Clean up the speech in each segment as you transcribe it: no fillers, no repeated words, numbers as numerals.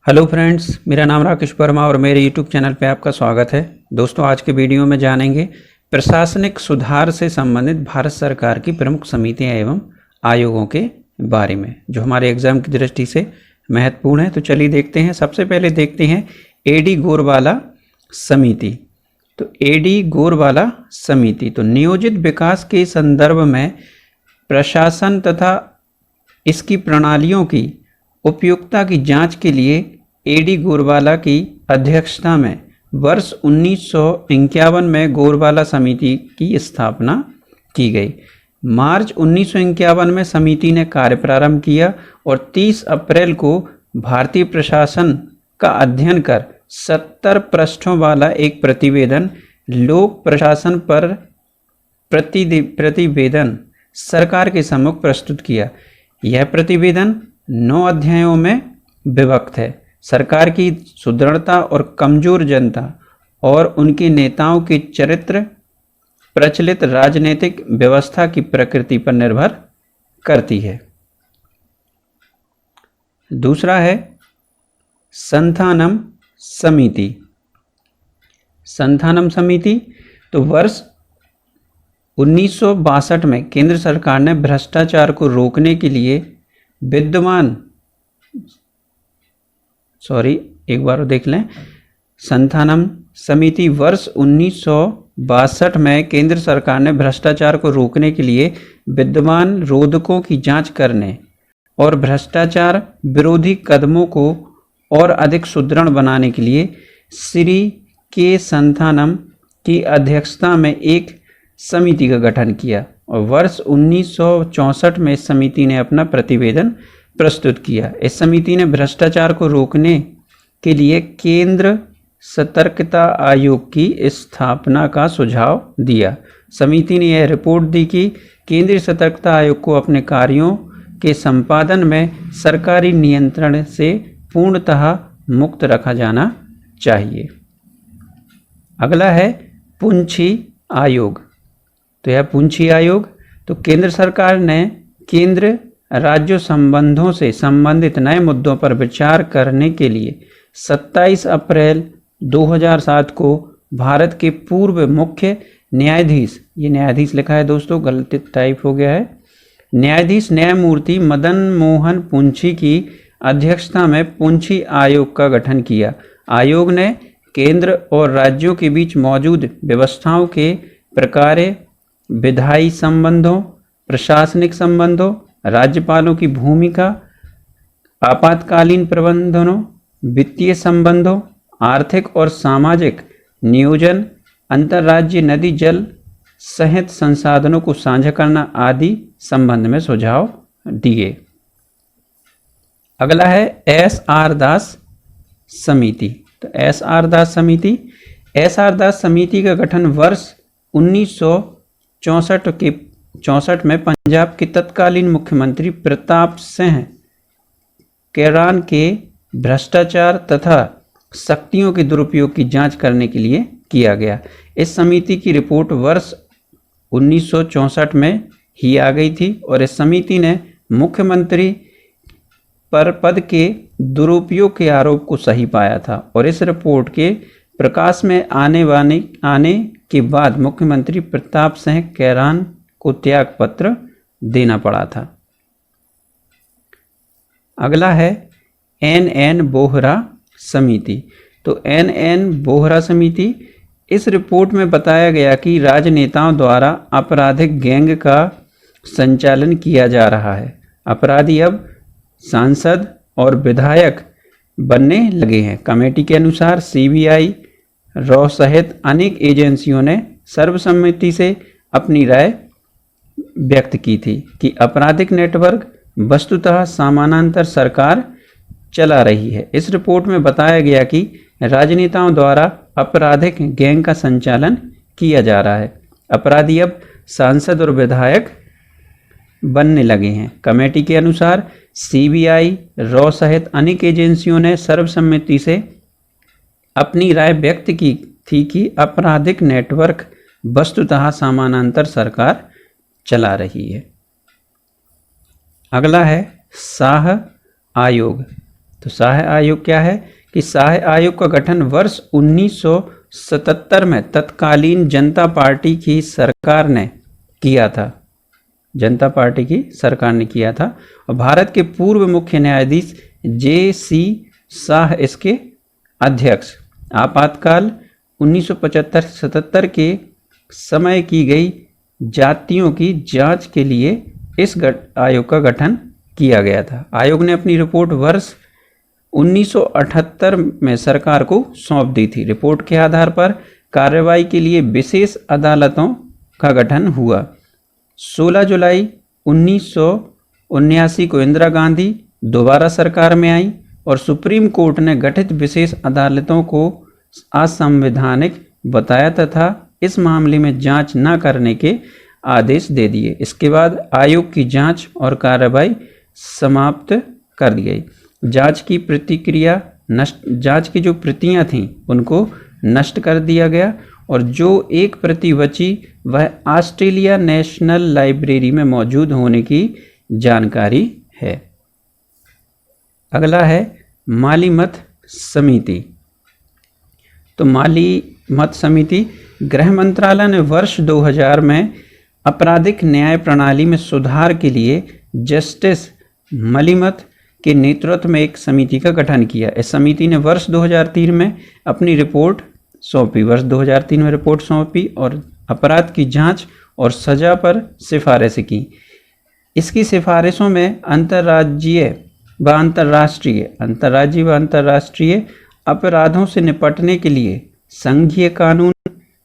Hello friends, मेरा नाम राकेश वर्मा और मेरे यूट्यूब चैनल पे आपका स्वागत है। दोस्तों, आज के वीडियो में जानेंगे प्रशासनिक सुधार से संबंधित भारत सरकार की प्रमुख समितियां एवं आयोगों के बारे में, जो हमारे एग्जाम की दृष्टि से महत्वपूर्ण है। तो चलिए देखते हैं। सबसे पहले देखते हैं एडी गोरवाला समिति। तो एडी गोरवाला समिति तो नियोजित विकास के संदर्भ में प्रशासन तथा इसकी प्रणालियों की उपयुक्तता की जांच के लिए एडी गोरवाला की अध्यक्षता में वर्ष 1951 में गोरवाला समिति की स्थापना की गई। मार्च 1951 में समिति ने कार्य प्रारंभ किया और 30 अप्रैल को भारतीय प्रशासन का अध्ययन कर 70 पृष्ठों वाला एक प्रतिवेदन लोक प्रशासन पर प्रतिवेदन सरकार के सम्मुख प्रस्तुत किया। यह प्रतिवेदन 9 अध्यायों में विभक्त है। सरकार की सुदृढ़ता और कमजोर जनता और उनके नेताओं के चरित्र प्रचलित राजनीतिक व्यवस्था की प्रकृति पर निर्भर करती है। दूसरा है संथानम समिति। संथानम समिति तो वर्ष 1962 में केंद्र सरकार ने भ्रष्टाचार को रोकने के लिए संथानम समिति वर्ष 1962 में केंद्र सरकार ने भ्रष्टाचार को रोकने के लिए विद्यमान रोधकों की जांच करने और भ्रष्टाचार विरोधी कदमों को और अधिक सुदृढ़ बनाने के लिए श्री के संथानम की अध्यक्षता में एक समिति का गठन किया और वर्ष 1964 में इस समिति ने अपना प्रतिवेदन प्रस्तुत किया। इस समिति ने भ्रष्टाचार को रोकने के लिए केंद्र सतर्कता आयोग की स्थापना का सुझाव दिया। समिति ने यह रिपोर्ट दी कि केंद्रीय सतर्कता आयोग को अपने कार्यों के संपादन में सरकारी नियंत्रण से पूर्णतः मुक्त रखा जाना चाहिए। अगला है पुंछी आयोग। तो यह पुंछी आयोग तो केंद्र सरकार ने केंद्र राज्य संबंधों से संबंधित नए मुद्दों पर विचार करने के लिए 27 अप्रैल 2007 को भारत के पूर्व मुख्य न्यायाधीश, ये न्यायाधीश लिखा है दोस्तों, गलती टाइप हो गया है, न्यायाधीश न्यायमूर्ति मदन मोहन पुंछी की अध्यक्षता में पुंछी आयोग का गठन किया। आयोग ने केंद्र और राज्यों के बीच मौजूद व्यवस्थाओं के प्रकार, विधायी संबंधों, प्रशासनिक संबंधों, राज्यपालों की भूमिका, आपातकालीन प्रबंधनों, वित्तीय संबंधों, आर्थिक और सामाजिक नियोजन, अंतर्राज्यीय नदी जल सहित संसाधनों को साझा करना आदि संबंध में सुझाव दिए। अगला है एस.आर. दास समिति। तो एस.आर. दास समिति का गठन वर्ष 1964 में पंजाब के तत्कालीन मुख्यमंत्री प्रताप सिंह कैरान के भ्रष्टाचार तथा शक्तियों के दुरुपयोग की जांच करने के लिए किया गया। इस समिति की रिपोर्ट वर्ष 1964 में ही आ गई थी और इस समिति ने मुख्यमंत्री पर पद के दुरुपयोग के आरोप को सही पाया था और इस रिपोर्ट के प्रकाश में आने के बाद मुख्यमंत्री प्रताप सिंह कैरान को त्याग पत्र देना पड़ा था। अगला है एन.एन. बोहरा समिति। तो एन.एन. बोहरा समिति, इस रिपोर्ट में बताया गया कि राजनेताओं द्वारा आपराधिक गैंग का संचालन किया जा रहा है। अपराधी अब सांसद और विधायक बनने लगे हैं। कमेटी के अनुसार सीबीआई, रॉ सहित अनेक एजेंसियों ने सर्वसम्मति से अपनी राय व्यक्त की थी कि आपराधिक नेटवर्क वस्तुतः समानांतर सरकार चला रही है। इस रिपोर्ट में बताया गया कि राजनेताओं द्वारा आपराधिक गैंग का संचालन किया जा रहा है। अपराधी अब सांसद और विधायक बनने लगे हैं। कमेटी के अनुसार सीबीआई, रॉ सहित अनेक एजेंसियों ने सर्वसम्मति से अपनी राय व्यक्त की थी कि आपराधिक नेटवर्क वस्तुतः समानांतर सरकार चला रही है। अगला है शाह आयोग। तो तो साह आयोग क्या है कि साह आयोग का गठन वर्ष 1977 में तत्कालीन जनता पार्टी की सरकार ने किया था। जनता पार्टी की सरकार ने किया था और भारत के पूर्व मुख्य न्यायाधीश जे.सी. शाह इसके अध्यक्ष। आपातकाल 1975-77 के समय की गई जातियों की जांच के लिए इस आयोग का गठन किया गया था। आयोग ने अपनी रिपोर्ट वर्ष 1978 में सरकार को सौंप दी थी। रिपोर्ट के आधार पर कार्रवाई के लिए विशेष अदालतों का गठन हुआ। 16 जुलाई 1979 को इंदिरा गांधी दोबारा सरकार में आई और सुप्रीम कोर्ट ने गठित विशेष अदालतों को असंवैधानिक बताया तथा इस मामले में जांच न करने के आदेश दे दिए। इसके बाद आयोग की जांच और कार्रवाई समाप्त कर दी गई। जांच की जो प्रतियां थीं उनको नष्ट कर दिया गया और जो एक प्रति बची वह ऑस्ट्रेलिया नेशनल लाइब्रेरी में मौजूद होने की जानकारी है। अगला है माली मत समिति। तो माली मत समिति गृह मंत्रालय ने वर्ष 2000 में आपराधिक न्याय प्रणाली में सुधार के लिए जस्टिस मलिमत के नेतृत्व में एक समिति का गठन किया। इस समिति ने वर्ष 2003 में अपनी रिपोर्ट सौंपी। और अपराध की जांच और सजा पर सिफारिशें की। इसकी सिफारिशों में अंतर्राज्यीय व अंतर्राष्ट्रीय अपराधों से निपटने के लिए संघीय कानून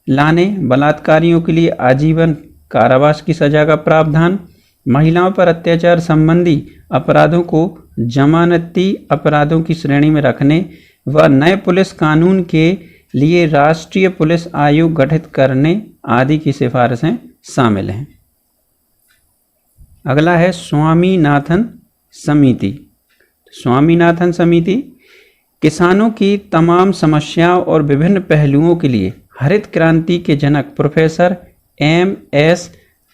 लाने, बलात्कारियों के लिए आजीवन कारावास की सजा का प्रावधान, महिलाओं पर अत्याचार संबंधी अपराधों को जमानती अपराधों की श्रेणी में रखने व नए पुलिस कानून के लिए राष्ट्रीय पुलिस आयोग गठित करने आदि की सिफारिशें शामिल हैं। अगला है स्वामीनाथन समिति। स्वामीनाथन समिति किसानों की तमाम समस्याओं और विभिन्न पहलुओं के लिए हरित क्रांति के जनक प्रोफेसर M.S.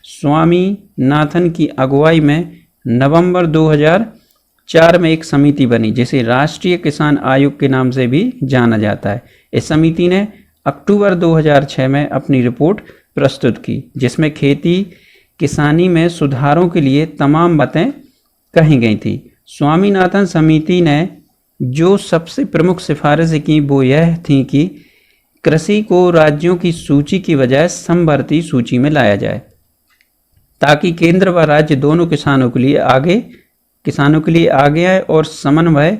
स्वामीनाथन की अगुवाई में नवंबर 2004 में एक समिति बनी जिसे राष्ट्रीय किसान आयोग के नाम से भी जाना जाता है। इस समिति ने अक्टूबर 2006 में अपनी रिपोर्ट प्रस्तुत की जिसमें खेती किसानी में सुधारों के लिए तमाम बातें कही गई थी। स्वामीनाथन समिति ने जो सबसे प्रमुख सिफारिशें की वो यह थी कि कृषि को राज्यों की सूची की बजाय समवर्ती सूची में लाया जाए ताकि केंद्र व राज्य दोनों किसानों के लिए आगे आए और समन्वय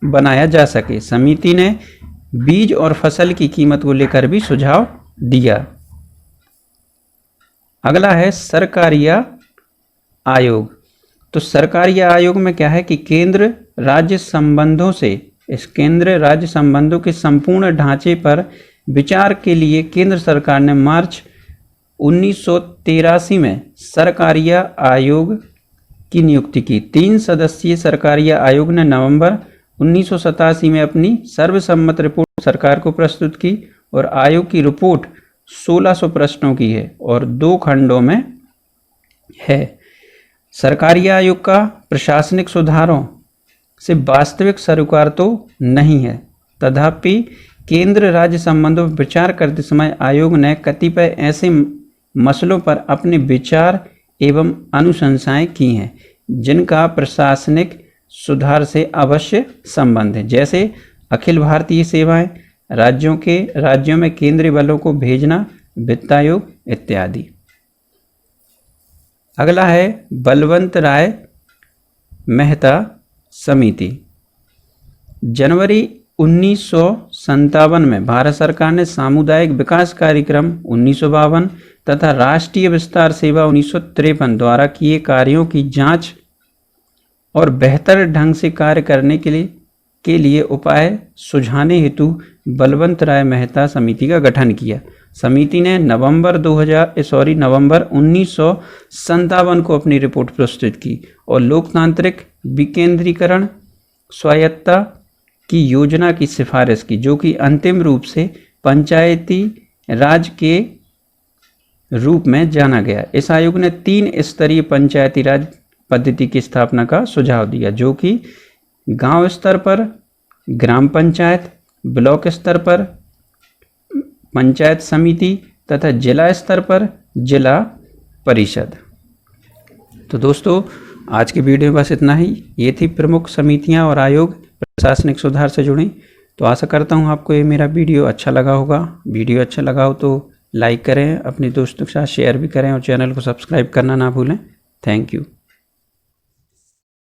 बनाया जा सके। समिति ने बीज और फसल की कीमत को लेकर भी सुझाव दिया। अगला है सरकारिया आयोग। तो सरकारिया आयोग में क्या है कि केंद्र राज्य संबंधों के संपूर्ण ढांचे पर विचार के लिए केंद्र सरकार ने मार्च 1983 में सरकारिया आयोग की नियुक्ति की। 3 सदस्यीय सरकारिया आयोग ने नवंबर 1987 में अपनी सर्वसम्मत रिपोर्ट सरकार को प्रस्तुत की और आयोग की रिपोर्ट 1600 प्रश्नों की है और 2 खंडों में है। सरकारिया आयोग का प्रशासनिक सुधारों से वास्तविक सरोकार तो नहीं है, तथापि केंद्र राज्य संबंधों पर विचार करते समय आयोग ने कतिपय ऐसे मसलों पर अपने विचार एवं अनुशंसाएं की हैं जिनका प्रशासनिक सुधार से अवश्य संबंध है, जैसे अखिल भारतीय सेवाएं, राज्यों में केंद्रीय बलों को भेजना, वित्तायोग इत्यादि। अगला है बलवंत राय मेहता समिति। जनवरी 1957 में भारत सरकार ने सामुदायिक विकास कार्यक्रम 1952 तथा राष्ट्रीय विस्तार सेवा 1953 द्वारा किए कार्यों की जांच और बेहतर ढंग से कार्य करने के लिए उपाय सुझाने हेतु बलवंत राय मेहता समिति का गठन किया। समिति ने नवंबर 1957 को अपनी रिपोर्ट प्रस्तुत की और लोकतांत्रिक विकेंद्रीकरण स्वायत्तता की योजना की सिफारिश की, जो कि अंतिम रूप से पंचायती राज के रूप में जाना गया। इस आयोग ने 3 स्तरीय पंचायती राज पद्धति की स्थापना का सुझाव दिया, जो कि गांव स्तर पर ग्राम पंचायत, ब्लॉक स्तर पर पंचायत समिति तथा जिला स्तर पर जिला परिषद। तो दोस्तों आज की वीडियो में बस इतना ही। ये थी प्रमुख समितियां और आयोग प्रशासनिक सुधार से जुड़े। तो आशा करता हूं आपको ये मेरा वीडियो अच्छा लगा होगा। वीडियो अच्छा लगा हो तो लाइक करें, अपने दोस्तों के साथ शेयर भी करें और चैनल को सब्सक्राइब करना ना भूलें। Thank you.